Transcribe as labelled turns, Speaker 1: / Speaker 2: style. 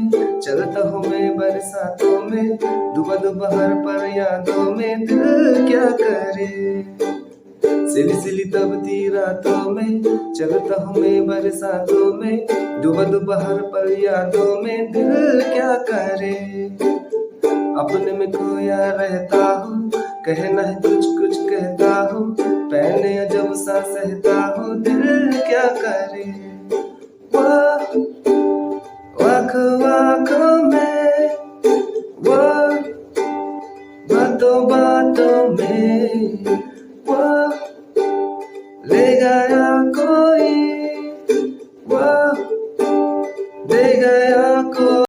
Speaker 1: में चलता हूँ मैं बरसातों में, दुबा दुबहर पर यादों में दिल क्या करे। सिली सिली तबती रातों में चलता हूँ मैं बरसातों में, दुबा दुबहर पर यादों में दिल क्या करे। अपने में खोया रहता हूँ, कहना है कुछ कुछ कहता हूँ, पहने अजब सा सहता हूँ, दिल क्या करे। वाह वाह